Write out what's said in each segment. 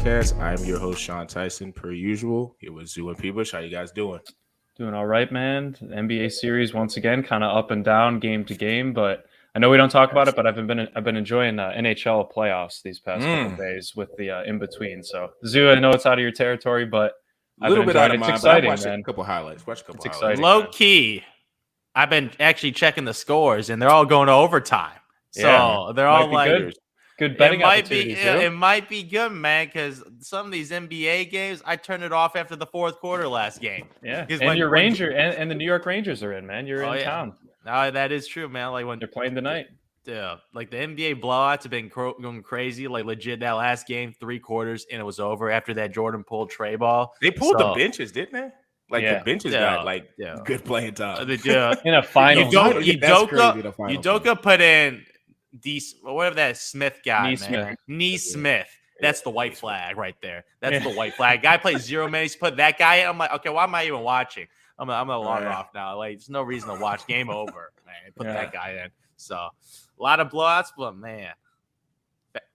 podcast. I'm your host, Sean Tyson, per usual. Here with Zoo and Peebush. How you guys doing? Doing all right, man. The NBA series once again, kind of up and down, game to game. But I know we don't talk about it, but I've been enjoying NHL playoffs these past couple of days with the in between. So Zoo, I know it's out of your territory, but A little bit out of It's mine, exciting, but I watched man. a couple highlights. It's exciting. Low key, I've been actually checking the scores, and they're all going to overtime. So they're all like good betting opportunities. It might be good, man, because some of these NBA games, I turned it off after the fourth quarter last game. Yeah, and your Ranger and the New York Rangers are in, man. You're in town. No, that is true, man. Like when they're playing tonight. Yeah, like the NBA blowouts have been going crazy. Like legit, that last game, 3 quarters, and it was over after that Jordan pulled tray ball. They pulled the benches, didn't they? Like the benches got good playing time. In a final, Udoka put in whatever that Smith guy, Smith. That's the white flag right there. That's the white flag. Guy plays 0 minutes. Put that guy in. I'm like, okay, why am I even watching? I'm gonna log off now. Like, there's no reason to watch. Game over, man. Put that guy in. So, a lot of blowouts, but man,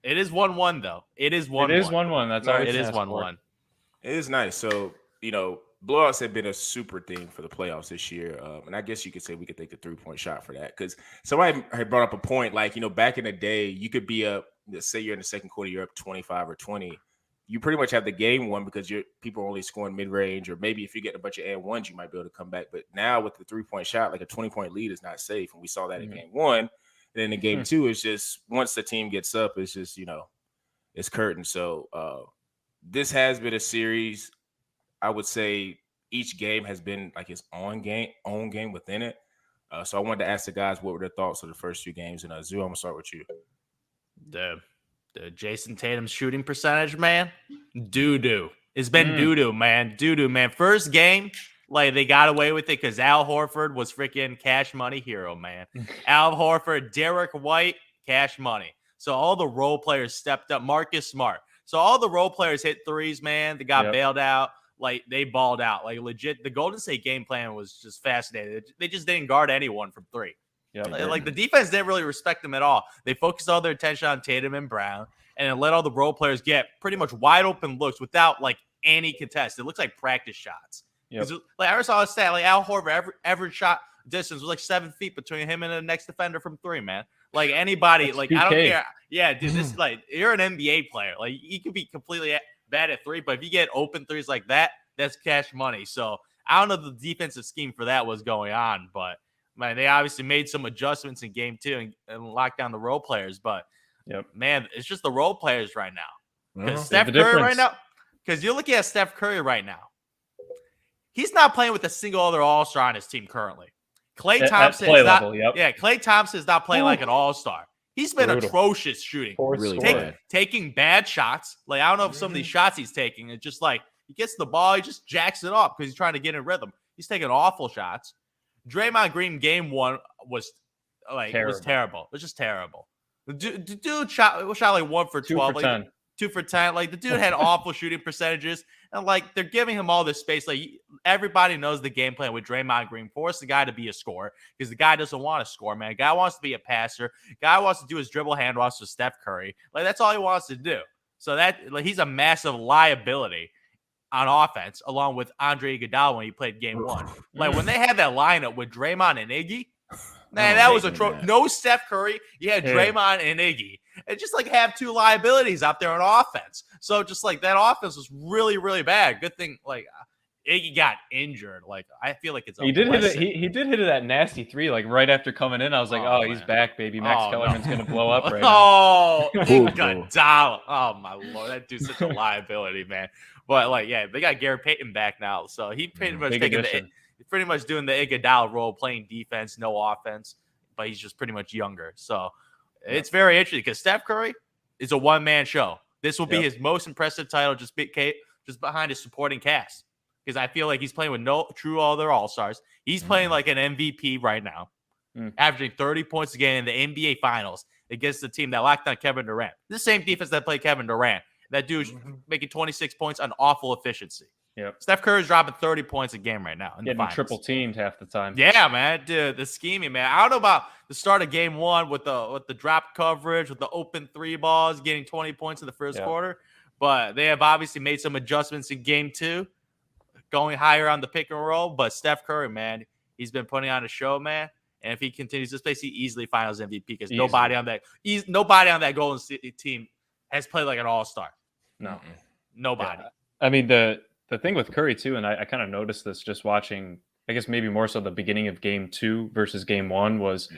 it is 1-1 though. It is 1-1. It is 1-1. That's all. It is 1-1. It is nice. So blowouts have been a super thing for the playoffs this year. And I guess you could say we could take the 3-point shot for that. Because somebody had brought up a point, like, back in the day, you could be up, say you're in the second quarter, you're up 25 or 20. You pretty much have the game won because people are only scoring mid-range, or maybe if you get a bunch of and ones, you might be able to come back. But now with the 3-point shot, like a 20-point lead is not safe. And we saw that in game one. And then in game two, it's just once the team gets up, it's just, it's curtain. So this has been a series. I would say each game has been like its own game within it. So I wanted to ask the guys what were their thoughts of the first 2 games. And Zoo, I'm gonna start with you. The Jason Tatum's shooting percentage, man, doo-doo. It's been doo-doo, man. Doo-doo, man. First game, like, they got away with it because Al Horford was freaking cash money hero, man. Al Horford, Derek White, cash money. So all the role players stepped up. Marcus Smart. So all the role players hit threes, man. They got bailed out. Like, they balled out. Like, legit, the Golden State game plan was just fascinating. They just didn't guard anyone from 3. Like, the defense didn't really respect them at all. They focused all their attention on Tatum and Brown, and then let all the role players get pretty much wide open looks without, like, any contest. It looks like practice shots. Like, I saw a stat, like, Al Horford, average shot distance was like 7 feet between him and the next defender from 3, man. Like, anybody, like, I don't care. Yeah, dude, this is like, you're an NBA player. Like, you could be completely bad at 3, but if you get open threes like that, that's cash money. So I don't know the defensive scheme for that was going on, but man, they obviously made some adjustments in game 2 and locked down the role players. But man, it's just the role players right now. Because Steph Curry right now, because you're looking at Steph Curry right now, he's not playing with a single other All-Star on his team currently. Klay Thompson is not. Klay Thompson is not playing like an All-Star. He's been atrocious shooting, taking bad shots. Like, I don't know if some of these shots he's taking, it's just like he gets the ball, he just jacks it up because he's trying to get in rhythm. He's taking awful shots. Draymond Green game 1 was like terrible. It was just terrible. The dude shot like 1 for 12, 2 for 10. 2 for 10. Like, the dude had awful shooting percentages, and like they're giving him all this space. Like, everybody knows the game plan with Draymond Green. Force the guy to be a scorer because the guy doesn't want to score, man. The guy wants to be a passer. The guy wants to do his dribble handoffs with Steph Curry. Like, that's all he wants to do. So that, like, he's a massive liability on offense, along with Andre Iguodala when he played game 1. Like, when they had that lineup with Draymond and Iggy, man, that was no Steph Curry. You had Draymond and Iggy. And just, like, have 2 liabilities out there on offense. So, just, like, that offense was really, really bad. Good thing, like, Iggy got injured. Like, I feel like it's he did hit it. He did hit that nasty 3, like, right after coming in. I was like, he's back, baby. Max Kellerman's going to blow up right now. Iguodala. Oh, my Lord. That dude's such a liability, man. But, like, they got Gary Payton back now. So, he pretty much doing the Iguodala role, playing defense, no offense. But he's just pretty much younger. So, it's very interesting because Steph Curry is a one-man show. This will be his most impressive title just behind his supporting cast. Because I feel like he's playing with no true other All-Stars. He's playing like an MVP right now, averaging 30 points a game in the NBA Finals against the team that locked on Kevin Durant. The same defense that played Kevin Durant. That dude's making 26 points on awful efficiency. Steph Curry's dropping 30 points a game right now. Getting triple teamed half the time. Yeah, man. Dude, the scheming, man. I don't know about the start of game 1 with the drop coverage, with the open 3 balls, getting 20 points in the first quarter. But they have obviously made some adjustments in game 2, going higher on the pick and roll. But Steph Curry, man, he's been putting on a show, man. And if he continues this pace, he easily finals MVP because nobody on that Golden State team has played like an all-star. No, nobody. Yeah. I mean, the thing with Curry too, and I kind of noticed this just watching, I guess maybe more so the beginning of game 2 versus game 1 was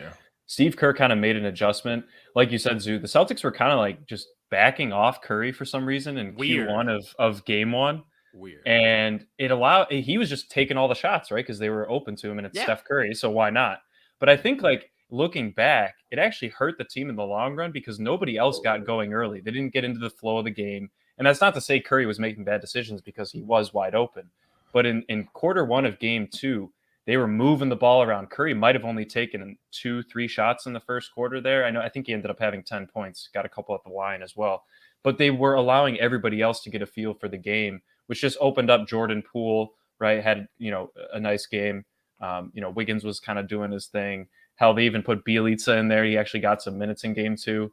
Steve Kerr kind of made an adjustment. Like you said, Zoo, the Celtics were kind of like just backing off Curry for some reason in Q1 of game 1. Weird. And he was just taking all the shots, right? Because they were open to him, and it's Steph Curry, so why not? But I think, like, looking back, it actually hurt the team in the long run because nobody else got going early. They didn't get into the flow of the game. And that's not to say Curry was making bad decisions because he was wide open. But in quarter 1 of game 2, they were moving the ball around. Curry might have only taken 2-3 shots in the first quarter there. I think he ended up having 10 points, got a couple at the line as well. But they were allowing everybody else to get a feel for the game, which just opened up Jordan Poole, right? Had, a nice game. Wiggins was kind of doing his thing. Hell, they even put Bielitsa in there. He actually got some minutes in game 2.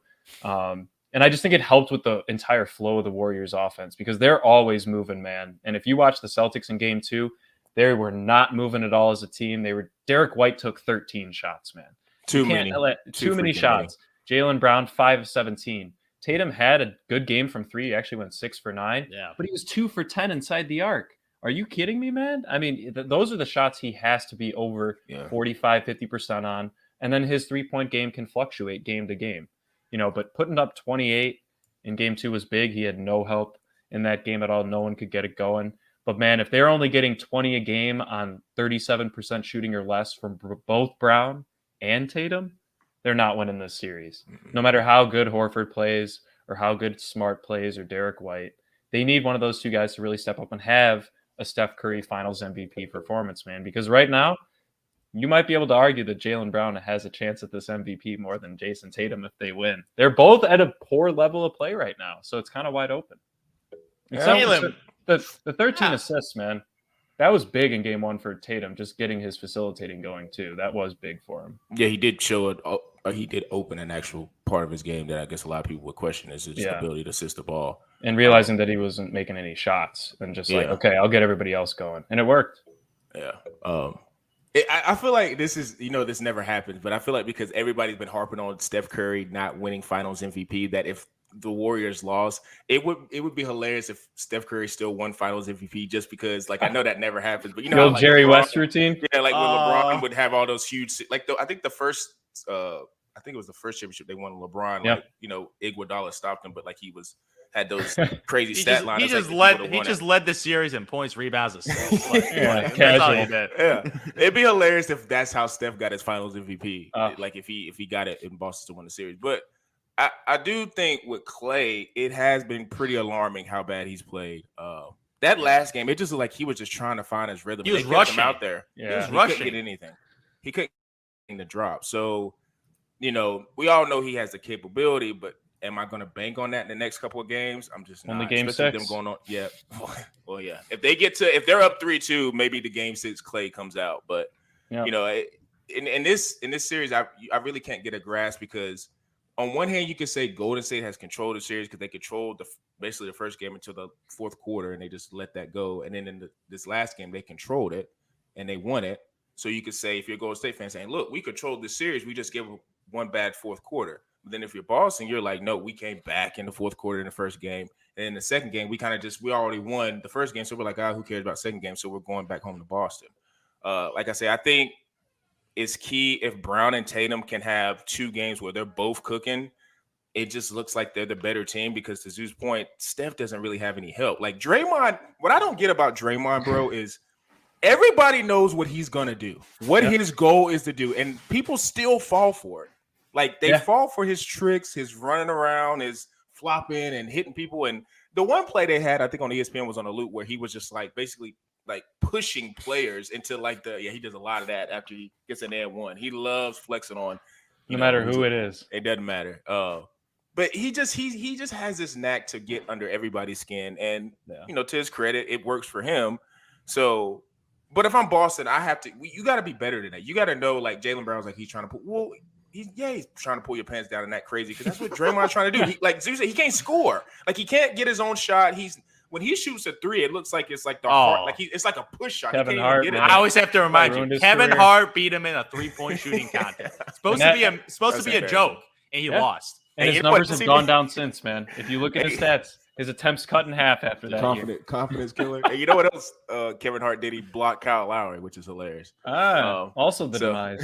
And I just think it helped with the entire flow of the Warriors offense because they're always moving, man. And if you watch the Celtics in game 2, they were not moving at all as a team. Derek White took 13 shots, man. Too many shots. Jaylen Brown, 5 of 17. Tatum had a good game from 3. He actually went 6 for 9. Yeah. But he was 2 for 10 inside the arc. Are you kidding me, man? I mean, those are the shots he has to be over 45, 50% on. And then his 3-point game can fluctuate game to game. But putting up 28 in game 2 was big. He had no help in that game at all. No one could get it going. But, man, if they're only getting 20 a game on 37% shooting or less from both Brown and Tatum, they're not winning this series. No matter how good Horford plays or how good Smart plays or Derek White, they need one of those two guys to really step up and have a Steph Curry Finals MVP performance, man. Because right now, you might be able to argue that Jaylen Brown has a chance at this MVP more than Jason Tatum if they win. They're both at a poor level of play right now, so it's kind of wide open. The 13 assists, man, that was big in game 1 for Tatum, just getting his facilitating going too. That was big for him. Yeah, he did show it. He did open an actual part of his game that I guess a lot of people would question is his ability to assist the ball. And realizing that he wasn't making any shots and just like, okay, I'll get everybody else going. And it worked. Yeah. I feel like this is, this never happens, but I feel like because everybody's been harping on Steph Curry not winning Finals MVP, that if the Warriors lost, it would be hilarious if Steph Curry still won Finals MVP just because, like, I know that never happens, but how, like, Jerry LeBron, West routine. Yeah, like when LeBron would have all those huge, like I think the first, I think it was the first championship they won. LeBron, like, Iguodala stopped him, but like he had those crazy stat lines. He just led the series in points, rebounds, assists. It'd be hilarious if that's how Steph got his Finals MVP. Like if he got it in Boston to win the series. But I do think with Klay, it has been pretty alarming how bad he's played. That last game, it just looked like he was just trying to find his rhythm. He was rushing him out there. Yeah, he was rushing. Couldn't get anything. He couldn't get the drop. So, we all know he has the capability, but am I going to bank on that in the next couple of games? I'm just not. Only game 6. Them going on, yeah. Well, yeah. If they're up 3-2, maybe the game 6 Klay comes out. But in this series, I really can't get a grasp because on one hand, you could say Golden State has controlled the series because they controlled basically the first game until the fourth quarter, and they just let that go. And then in this last game, they controlled it and they won it. So you could say, if you're a Golden State fan, saying, "Look, we controlled this series. We just gave one bad fourth quarter." But then if you're Boston, you're like, "No, we came back in the fourth quarter in the first game, and in the second game, we already won the first game, so we're like, who cares about second game? So we're going back home to Boston." Like I say, I think it's key if Brown and Tatum can have 2 games where they're both cooking. It just looks like they're the better team because, to Zoo's point, Steph doesn't really have any help. Like Draymond, what I don't get about Draymond, bro, is everybody knows what he's gonna do, what his goal is to do, and people still fall for it. Like they fall for his tricks, his running around, his flopping and hitting people. And the one play they had, I think on ESPN, was on a loop where he was just like basically like pushing players into like he does a lot of that after he gets an and one. He loves flexing on no matter who it is. It doesn't matter. But he just has this knack to get under everybody's skin, and to his credit, it works for him. So, but if I'm Boston, you got to be better than that. You got to know, like Jaylen Brown's like he's trying to put. Well, he's trying to pull your pants down and that crazy because that's what Draymond's trying to do. He can't score. Like he can't get his own shot. When he shoots a three, it looks like it's like the heart. Like it's like a push shot. Kevin he can't Hart, even get man. it. I always have to remind you, Kevin career. Hart beat him in a 3-point shooting contest. It's supposed to be a joke, and he lost. And his numbers have gone down since, man. If you look at his stats, his attempts cut in half after that year. Confidence killer. And you know what else Kevin Hart did? He blocked Kyle Lowry, which is hilarious. Also the demise.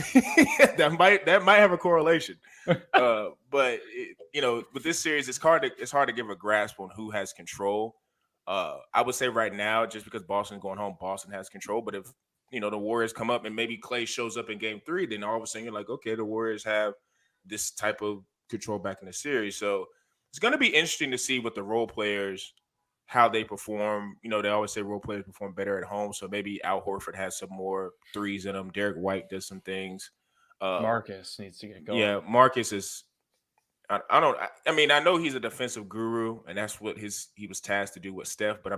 that might have a correlation. But with this series, it's hard to give a grasp on who has control. I would say right now, just because Boston's going home, Boston has control. But if the Warriors come up and maybe Klay shows up in Game 3, then all of a sudden you're like, okay, the Warriors have this type of control back in the series. So it's going to be interesting to see what the role players, how they perform. They always say role players perform better at home. So maybe Al Horford has some more threes in him. Derek White does some things. Marcus needs to get going. Yeah, Marcus is. I know he's a defensive guru, and that's what he was tasked to do with Steph. But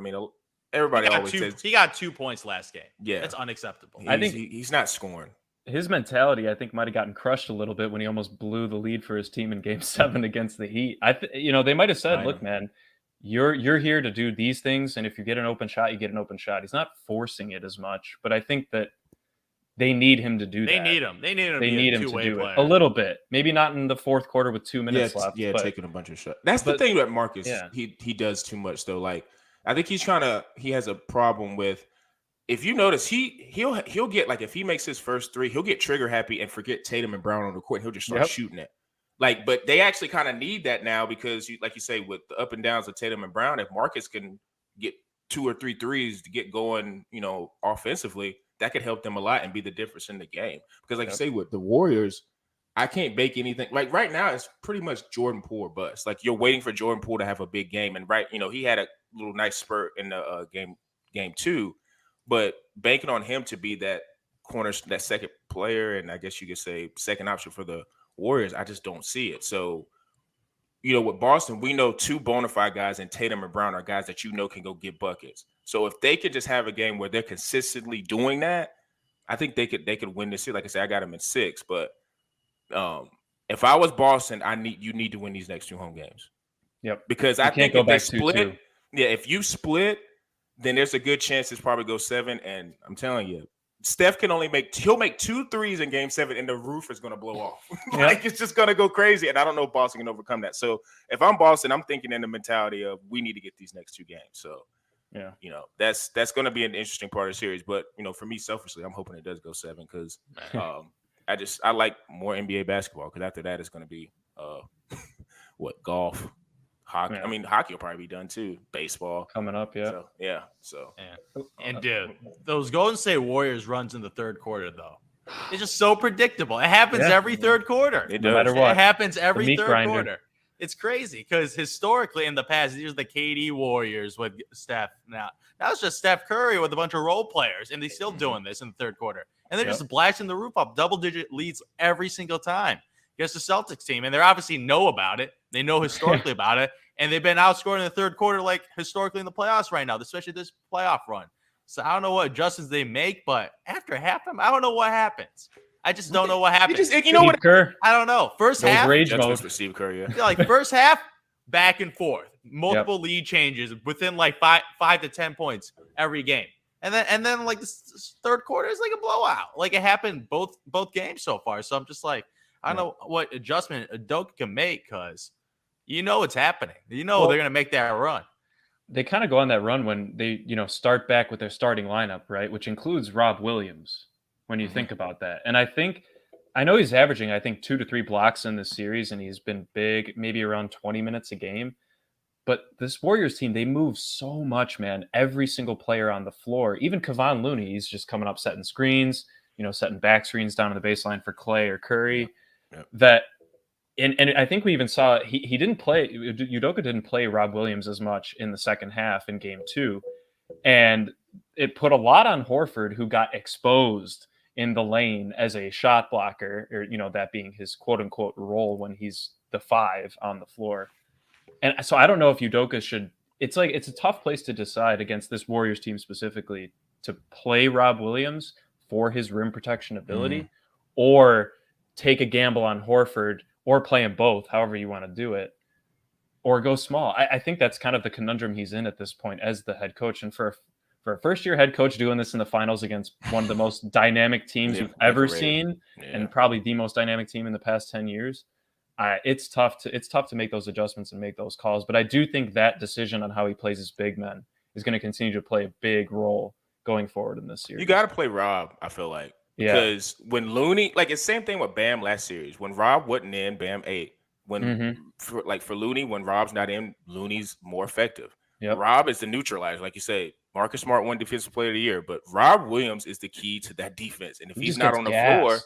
everybody always says he got 2 points last game. Yeah, that's unacceptable. I think he's not scoring. His mentality, I think, might have gotten crushed a little bit when he almost blew the lead for his team in Game 7 against the Heat. They might have said, "Look, man, you're here to do these things, and if you get an open shot, you get an open shot." He's not forcing it as much, but I think that they need him to do that. They need him to do it a little bit. Maybe not in the fourth quarter with 2 minutes left. Yeah, taking a bunch of shots. That's the thing with Marcus. Yeah. He does too much though. Like I think he has a problem with. If you notice, he'll get like if he makes his first three, he'll get trigger happy and forget Tatum and Brown on the court. And he'll just start shooting it. But they actually kind of need that now because, like you say, with the up and downs of Tatum and Brown, if Marcus can get 2 or 3 threes to get going, offensively, that could help them a lot and be the difference in the game. Because, like you say, with the Warriors, I can't bake anything. Like right now, it's pretty much Jordan Poole or bust. Like you're waiting for Jordan Poole to have a big game, and he had a little nice spurt in the game 2. But banking on him to be that corner, that second player, and I guess you could say second option for the Warriors, I just don't see it. So, with Boston, we know 2 bona fide guys in Tatum and Brown are guys that can go get buckets. So if they could just have a game where they're consistently doing that, I think they could win this series. Like I said, I got them in 6. But if I was Boston, you need to win these next 2 home games. Yep. Because I think if they split, if you split, then there's a good chance it's probably go 7. And I'm telling you, Steph can only he'll make 2 threes in Game 7, and the roof is going to blow off. It's just going to go crazy. And I don't know if Boston can overcome that. So if I'm Boston, I'm thinking in the mentality of we need to get these next 2 games. So that's going to be an interesting part of the series. But for me, selfishly, I'm hoping it does go 7 because I like more NBA basketball because after that it's going to be golf. Hockey. Yeah. Hockey will probably be done too. Baseball coming up, And dude, those Golden State Warriors runs in the third quarter though, it's just so predictable. It happens every third quarter. It does. No matter what. It happens every third grinder. quarter. It's crazy because historically in the past, these are the KD Warriors with Steph. Now it's just Steph Curry with a bunch of role players, and they're still doing this in the third quarter. And they're just blasting the roof up, double-digit leads every single time against the Celtics team. And they obviously know about it. They know historically about it. And they've been outscored in the third quarter, like historically in the playoffs right now, especially this playoff run. So I don't know what adjustments they make, but after halftime, I don't know what happens. I just don't know what happens. Steve Kerr. I don't know. First half, rage That's mode. for Steve Kerr, yeah. like first half, back and forth, multiple lead changes within like 5 to 10 points every game, and then like this third quarter is like a blowout. Like it happened both games so far. So I'm just like, I don't know what adjustment Udoka can make because it's happening. They're gonna make that run. They kind of go on that run when they start back with their starting lineup, right? Which includes Rob Williams. When you think about that, and I know he's averaging, 2 to 3 blocks in this series, and he's been big, maybe around 20 minutes a game. But this Warriors team, they move so much, man. Every single player on the floor, even Kevon Looney, he's just coming up setting screens, setting back screens down on the baseline for Klay or Curry. That, and I think we even saw he didn't play. Udoka didn't play Rob Williams as much in the second half in Game 2, and it put a lot on Horford, who got exposed in the lane as a shot blocker, or that being his quote unquote role when he's the 5 on the floor. And so I don't know if Udoka should. It's a tough place to decide against this Warriors team specifically to play Rob Williams for his rim protection ability, or take a gamble on Horford or play them both, however you want to do it, or go small. I think that's kind of the conundrum he's in at this point as the head coach. And for a first-year head coach doing this in the finals against one of the most dynamic teams you've ever seen, and probably the most dynamic team in the past 10 years, it's tough to make those adjustments and make those calls. But I do think that decision on how he plays his big men is going to continue to play a big role going forward in this series. You got to play Rob, I feel like. Because when Looney, like it's the same thing with Bam last series. When Rob wasn't in, Bam ate. When for Looney, when Rob's not in, Looney's more effective. Yep. Rob is the neutralizer, like you say. Marcus Smart won Defensive Player of the Year, but Rob Williams is the key to that defense. And if he's not on the floor,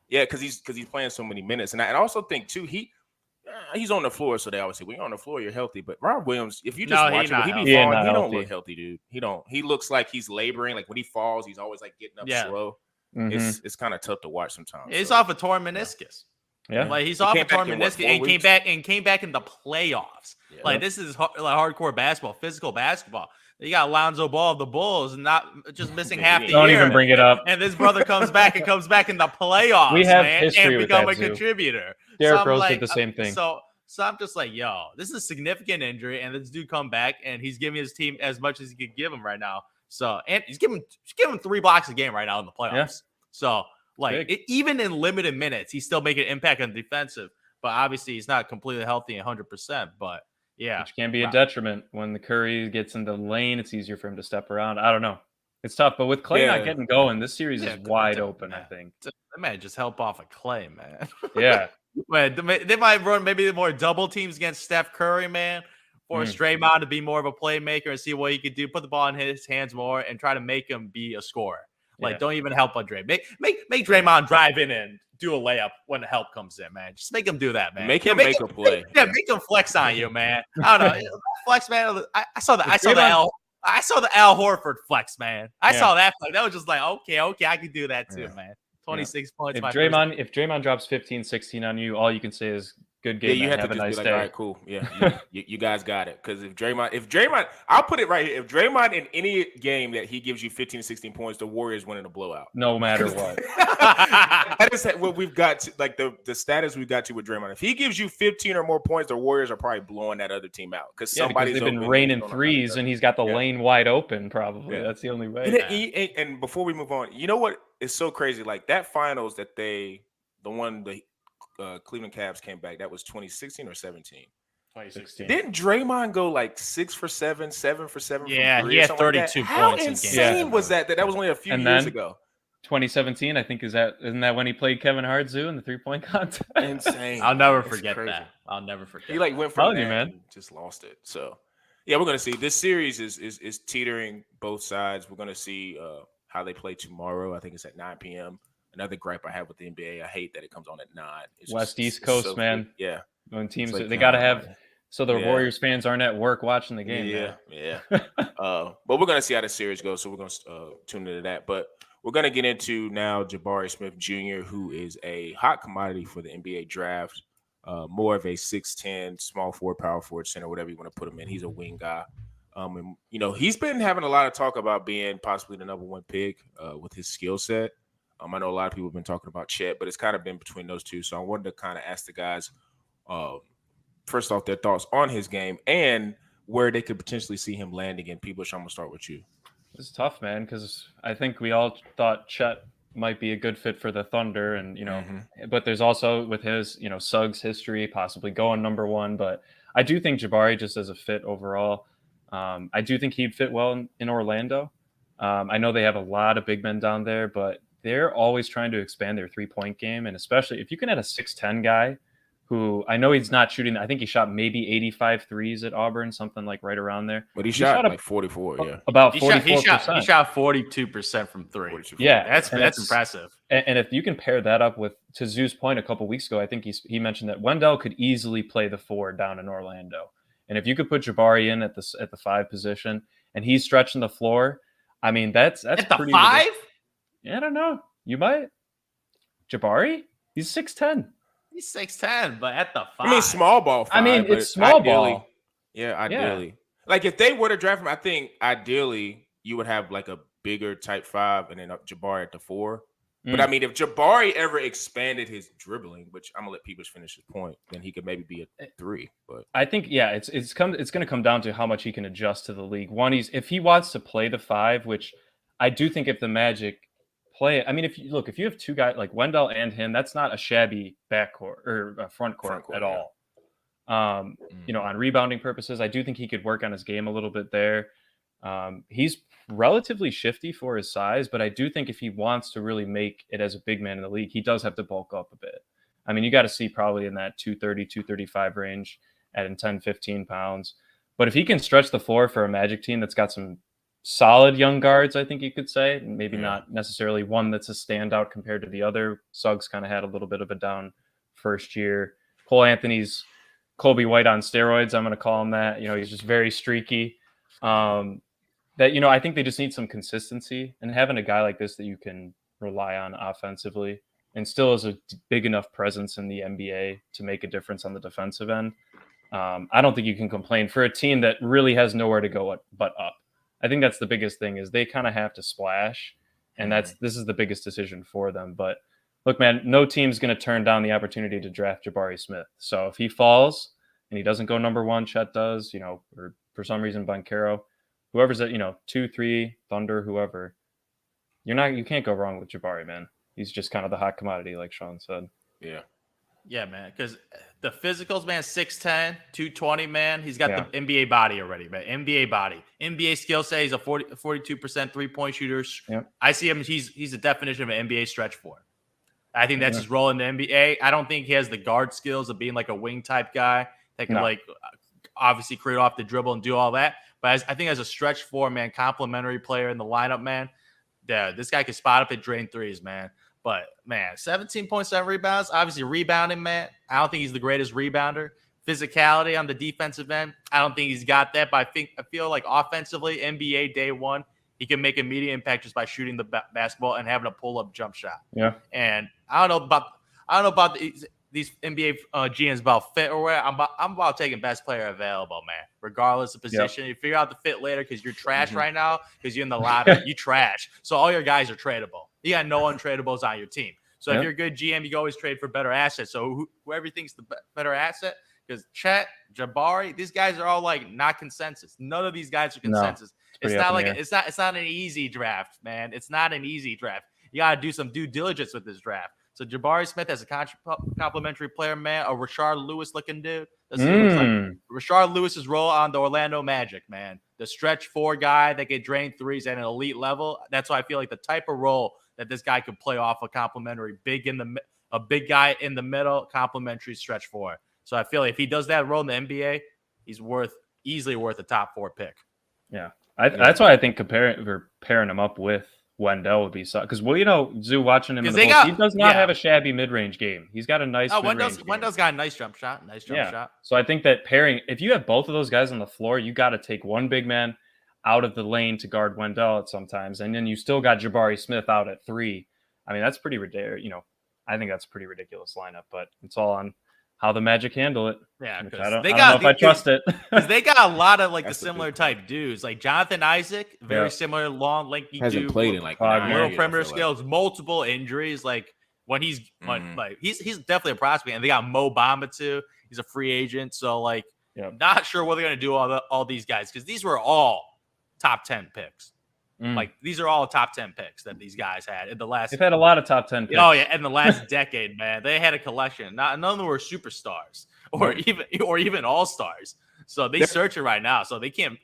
because he's playing so many minutes, and I also think too he's on the floor, so they always say when you're on the floor, you're healthy. But Rob Williams, if you just watch him, he don't look healthy, dude. He don't. He looks like he's laboring. Like when he falls, he's always like getting up slow. It's kind of tough to watch sometimes. He's off a torn meniscus. Yeah, like he's off a torn meniscus and came back in the playoffs. Yeah. Like this is hardcore basketball, physical basketball. You got Lonzo Ball of the Bulls, and not just missing half the year. Don't even bring it up. And this brother comes back in the playoffs. We have history and become with that a contributor. Derrick Rose did the same thing. So I'm just like, yo, this is a significant injury, and this dude come back, and he's giving his team as much as he could give him right now. So and he's giving 3 blocks a game right now in the playoffs. Yeah. So even in limited minutes, he's still making an impact on defensive. But obviously, he's not completely healthy 100%. But yeah, which can be a detriment when the Curry gets in the lane. It's easier for him to step around. I don't know. It's tough, but with Clay not getting going, this series is wide open. I think that man just help off of Clay, man. Yeah, man, they might run maybe more double teams against Steph Curry, man. Force Draymond to be more of a playmaker and see what he could do. Put the ball in his hands more and try to make him be a scorer. Like, don't even help on Dray. Make Draymond drive in and do a layup when the help comes in, man. Just make him do that, man. Make him make a play. Make him flex on you, man. I don't know. Flex, man. I saw the Al Horford flex, man. I saw that flex. That was just like, okay, I can do that too, man. 26 points. If Draymond drops 15, 16 on you, all you can say is good game. Yeah, you have to just be like, all right, cool. Yeah, you guys got it. Because if Draymond, I'll put it right here. If Draymond in any game that he gives you 15 to 16 points, the Warriors win in a blowout. No matter what. That is what we've got to, like the status we've got to with Draymond. If he gives you 15 or more points, the Warriors are probably blowing that other team out. Because they've been raining threes and he's got the lane wide open, probably. Yeah. That's the only way. And before we move on, you know what is so crazy? Like that finals that the Cleveland Cavs came back. That was 2016 or 17? 2016. Didn't Draymond go like 6 for 7, 7 for 7? Yeah, he had 32 points. How insane was that? That was only a few years ago. 2017, I think, isn't that when he played Kevin Hart-Zoo in the 3-point contest? Insane. I'll never forget that. I'll never forget. He went from that and just lost it. So yeah, we're gonna see. This series is teetering both sides. We're gonna see how they play tomorrow. I think it's at 9 p.m. Another gripe I have with the NBA, I hate that it comes on at 9. East Coast, so man. Quick. Yeah. When teams, they got to have, so the Warriors fans aren't at work watching the game. Yeah. But we're going to see how the series goes, so we're going to tune into that. But we're going to get into now Jabari Smith Jr., who is a hot commodity for the NBA draft, more of a 6'10", small forward, power forward, center, whatever you want to put him in. He's a wing guy. And, he's been having a lot of talk about being possibly the number 1 pick with his skill set. I know a lot of people have been talking about Chet, but it's kind of been between those two. So I wanted to kind of ask the guys, first off, their thoughts on his game and where they could potentially see him landing in. People, I'm going to start with you. It's tough, man, because I think we all thought Chet might be a good fit for the Thunder. And, but there's also with his, Suggs history, possibly going number 1. But I do think Jabari just as a fit overall, I do think he'd fit well in Orlando. I know they have a lot of big men down there, but they're always trying to expand their 3-point game. And especially if you can add a 6'10" guy who I know he's not shooting. I think he shot maybe 85 threes at Auburn, something like right around there. But he shot like 44, yeah. About 44%. He shot 42% from 3. Yeah. That's impressive. And if you can pair that up with, to Zoo's point a couple weeks ago, I think he mentioned that Wendell could easily play the 4 down in Orlando. And if you could put Jabari in at the 5 position and he's stretching the floor, I mean, that's at pretty the 5? Yeah, I don't know. You might. Jabari? He's 6'10". He's 6'10", but at the 5. I mean, small ball 5. I mean, it's small ball. Yeah, ideally. Yeah. Like, if they were to draft him, I think ideally you would have like a bigger type 5 and then Jabari at the 4. But I mean, if Jabari ever expanded his dribbling, which I'm gonna let Peebles finish his point, then he could maybe be a 3. But I think it's going to come down to how much he can adjust to the league. One, if he wants to play the 5, which I do think if the Magic play, I mean, if you have two guys like Wendell and him, that's not a shabby backcourt or front court at all. On rebounding purposes, I do think he could work on his game a little bit there. He's relatively shifty for his size, but I do think if he wants to really make it as a big man in the league, he does have to bulk up a bit. I mean, you got to see probably in that 230, 235 range at 10, 15 pounds. But if he can stretch the floor for a Magic team that's got some solid young guards, I think you could say, maybe not necessarily one that's a standout compared to the other. Suggs kind of had a little bit of a down first year. Cole Anthony's Kobe White on steroids. I'm going to call him that. He's just very streaky. I think they just need some consistency, and having a guy like this that you can rely on offensively and still is a big enough presence in the NBA to make a difference on the defensive end. I don't think you can complain for a team that really has nowhere to go but up. I think that's the biggest thing is they kind of have to splash, and this is the biggest decision for them. But look, man, no team's going to turn down the opportunity to draft Jabari Smith. So if he falls and he doesn't go number 1, Chet does, or for some reason Banchero, whoever's at 2, 3, Thunder, whoever, you can't go wrong with Jabari, man. He's just kind of the hot commodity, like Sean said. Yeah, man. Because the physicals, man, 6'10", 220, man. He's got the NBA body already, man. NBA body. NBA skill set, he's a 42% 3-point shooter. Yep. I see him, he's the definition of an NBA stretch 4. I think that's his role in the NBA. I don't think he has the guard skills of being like a wing type guy that can obviously create off the dribble and do all that. But I think as a stretch 4, man, complimentary player in the lineup, man, this guy can spot up at drain threes, man. But, man, 17.7 rebounds, obviously rebounding, man. I don't think he's the greatest rebounder. Physicality on the defensive end, I don't think he's got that. But I feel like offensively, NBA day 1, he can make immediate impact just by shooting the basketball and having a pull-up jump shot. Yeah. And I don't know about these NBA GMs about fit or where. I'm about taking best player available, man. Regardless of position, you figure out the fit later because you're trash right now because you're in the lottery. You trash, so all your guys are tradable. You got no untradables on your team. So if you're a good GM, you can always trade for better assets. So whoever thinks the better asset, because Chet, Jabari, these guys are all like not consensus. None of these guys are consensus. No, it's not like it's not an easy draft, man. It's not an easy draft. You got to do some due diligence with this draft. So Jabari Smith as a complimentary player, man, a Rashard Lewis looking dude. That's what he looks like. Rashard Lewis's role on the Orlando Magic, man. The stretch 4 guy that can drain threes at an elite level. That's why I feel like the type of role that this guy could play off a complimentary a big guy in the middle, complimentary stretch 4. So I feel like if he does that role in the NBA, he's easily worth a top 4 pick. Yeah. That's why I think pairing him up with Wendell would be because Zoo watching him in the Bulls, he does not have a shabby mid-range game. He's got a nice Wendell's got a nice jump shot. So I think that pairing, if you have both of those guys on the floor, you got to take one big man out of the lane to guard Wendell at sometimes, and then you still got Jabari Smith out at 3. I mean, that's pretty ridiculous. I think that's a pretty ridiculous lineup, but it's all on how the Magic handle it. Yeah, I don't know if I trust it. Because they got a lot of the similar type dudes, like Jonathan Isaac, very similar, long, lanky dude. Hasn't played in little perimeter skills, multiple injuries. Like when he's definitely a prospect, and they got Mo Bamba too. He's a free agent, so not sure what they're gonna do all these guys because these were all top 10 picks. Like these are all top 10 picks that these guys had in the last. They've had a lot of top 10 picks. Oh yeah, in the last decade, man, they had a collection. None of them were superstars or even all stars. So they're searching right now. So they can't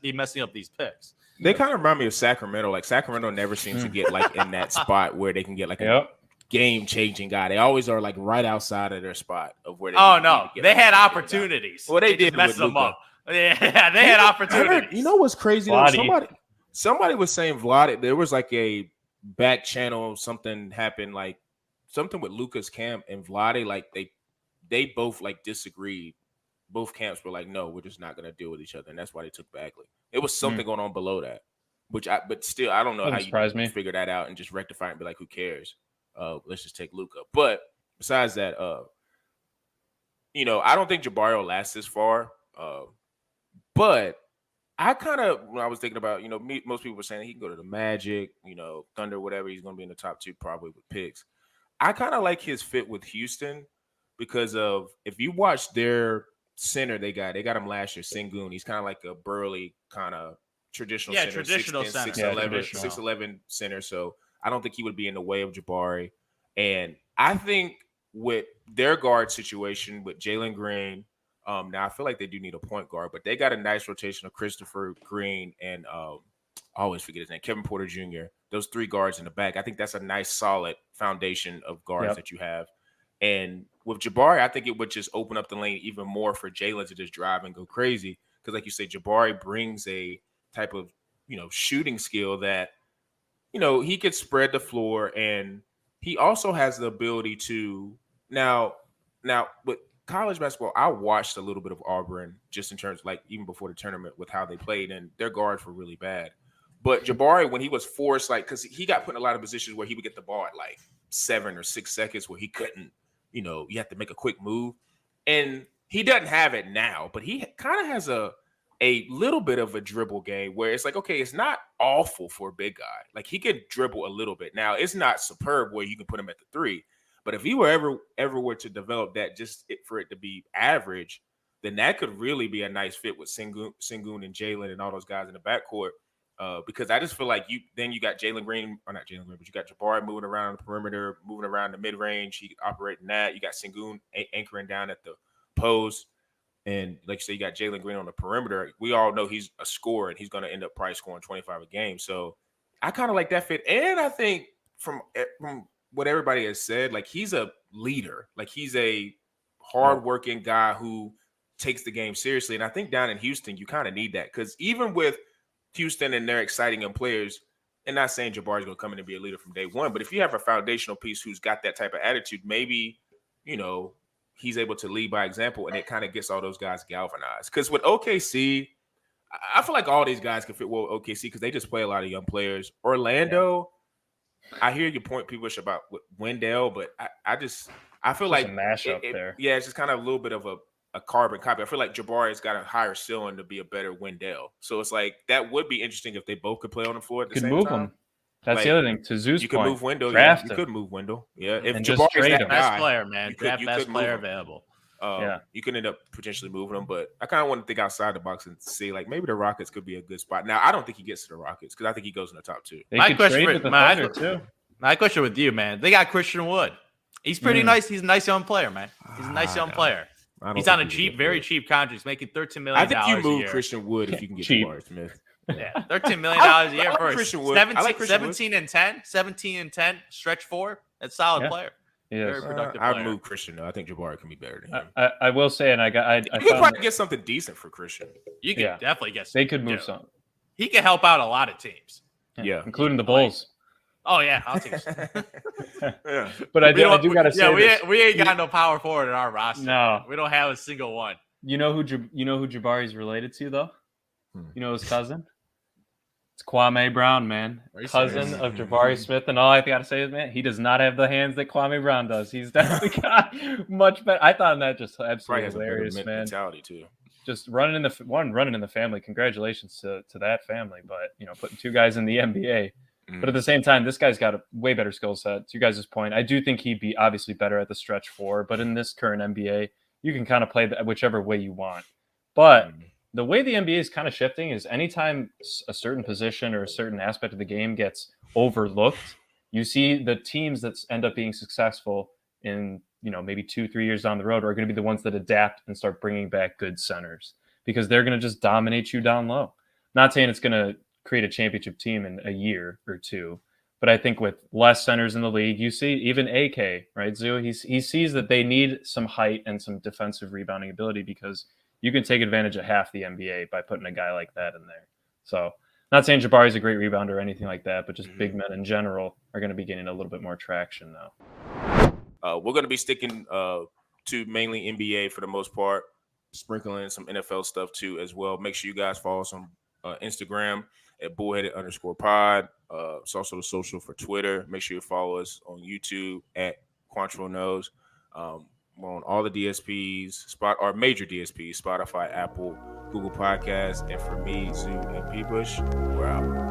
be messing up these picks. They kind of remind me of Sacramento. Like Sacramento never seems to get in that spot where they can get a game-changing guy. They always are right outside of their spot of where they. Oh no, they had opportunities. Well, they did mess them up. Yeah, they had opportunities. You know what's crazy? Somebody was saying Vlade. There was a back channel. Something happened, something with Luka's camp and Vlade. They both disagreed. Both camps were no, we're just not gonna deal with each other, and that's why they took Bagley. It was something going on below that, but still, I don't know how you figure that out and just rectify it and be like, who cares? Let's just take Luka. But besides that, I don't think Jabari will last this far. But I kind of, when I was thinking about, most people were saying he can go to the Magic, Thunder, whatever. He's going to be in the top two probably with picks. I kind of like his fit with Houston because of, if you watch their center they got him last year, Sengun. He's kind of like a burly kind of traditional center, traditional 6'10", center. 6'11", traditional. 6'11" center. So I don't think he would be in the way of Jabari. And I think with their guard situation with Jalen Green, now I feel like they do need a point guard, but they got a nice rotation of Christopher Green and I always forget his name, Kevin Porter Jr. Those three guards in the back. I think that's a nice, solid foundation of guards that you have. And with Jabari, I think it would just open up the lane even more for Jalen to just drive and go crazy. Because, like you say, Jabari brings a type of, shooting skill that, he could spread the floor. And he also has the ability to now with college basketball, I watched a little bit of Auburn just in terms of, like, even before the tournament with how they played, and their guards were really bad. But Jabari, when he was forced, like, because he got put in a lot of positions where he would get the ball at like 7 or 6 seconds where he couldn't, you have to make a quick move. And he doesn't have it now, but he kind of has a little bit of a dribble game where it's like, okay, it's not awful for a big guy. Like, he could dribble a little bit. Now, it's not superb where you can put him at the 3. But if he were ever were to develop that for it to be average, then that could really be a nice fit with Sengun and Jalen and all those guys in the backcourt. Because I just feel like you got Jalen Green, or not Jalen Green, but you got Jabari moving around the perimeter, moving around the mid-range. He operating that. You got Sengun anchoring down at the post. And like you say, you got Jalen Green on the perimeter. We all know he's a scorer, and he's going to end up probably scoring 25 a game. So I kind of like that fit. And I think from what everybody has said, like, he's a leader. Like, he's a hardworking guy who takes the game seriously. And I think down in Houston, you kind of need that, because even with Houston and their exciting young players, and not saying Jabari's going to come in and be a leader from day one, but if you have a foundational piece who's got that type of attitude, maybe, he's able to lead by example, and it kind of gets all those guys galvanized. Because with OKC, I feel like all these guys can fit well with OKC because they just play a lot of young players. Orlando, I hear your point, people, about Wendell, but I feel like a mashup there. Yeah, it's just kind of a little bit of a carbon copy. I feel like Jabari's got a higher ceiling to be a better Wendell. So it's like that would be interesting if they both could play on the floor at the same move time. Them. That's the other thing. To Zoo's you point, could move Wendell. Draft you could move Wendell. Yeah, if and Jabari's trade that him. guy, Best player, man. Draft best player available. You could end up potentially moving him, but I kind of want to think outside the box and see, like, maybe the Rockets could be a good spot. Now, I don't think he gets to the Rockets because I think he goes in the top 2. They could trade with the Thunder too. My question with you, man. They got Christian Wood. He's pretty nice. He's a nice young player, man. He's a nice young player. He's on a very cheap contract. He's making $13 million. I think you move Christian Wood if you can get Jabari Smith. Yeah, $13 million a year for Christian Wood. 17 and 10, 17 and 10, stretch 4. That's a solid player. Very productive player. I'd move Christian, though. I think Jabari can be better than him. I will say, and I could probably get something decent for Christian. You could definitely get something. They could move something. He could help out a lot of teams. Yeah. Including the Bulls. Oh, yeah. I'll take it. Yeah. But I do got to say we ain't got no power forward in our roster. No. We don't have a single one. You know who Jabari's related to, though? You know his cousin? It's Kwame Brown, man. Cousin of Jabari Smith. And all I got to say is, man, he does not have the hands that Kwame Brown does. He's definitely got much better. I thought that just absolutely hilarious, man. Mentality, too. Just running in the family. Congratulations to that family. But, putting 2 guys in the NBA. But at the same time, this guy's got a way better skill set. To you guys' point, I do think he'd be obviously better at the stretch 4. But in this current NBA, you can kind of play whichever way you want. But the way the NBA is kind of shifting is anytime a certain position or a certain aspect of the game gets overlooked, you see the teams that end up being successful in, maybe 2-3 years down the road are going to be the ones that adapt and start bringing back good centers because they're going to just dominate you down low. Not saying it's going to create a championship team in a year or 2, but I think with less centers in the league, you see even AK, right, Zoo, he sees that they need some height and some defensive rebounding ability because you can take advantage of half the NBA by putting a guy like that in there. So not saying Jabari's a great rebounder or anything like that, but just big men in general are going to be getting a little bit more traction now. We're going to be sticking to mainly NBA for the most part, sprinkling some NFL stuff too as well. Make sure you guys follow us on Instagram at bullheaded_pod. It's also the social for Twitter. Make sure you follow us on YouTube at Quantro Knows. We're on all the DSPs, major DSPs, Spotify, Apple, Google Podcasts, and for me, Zoo and P Bush, we're out.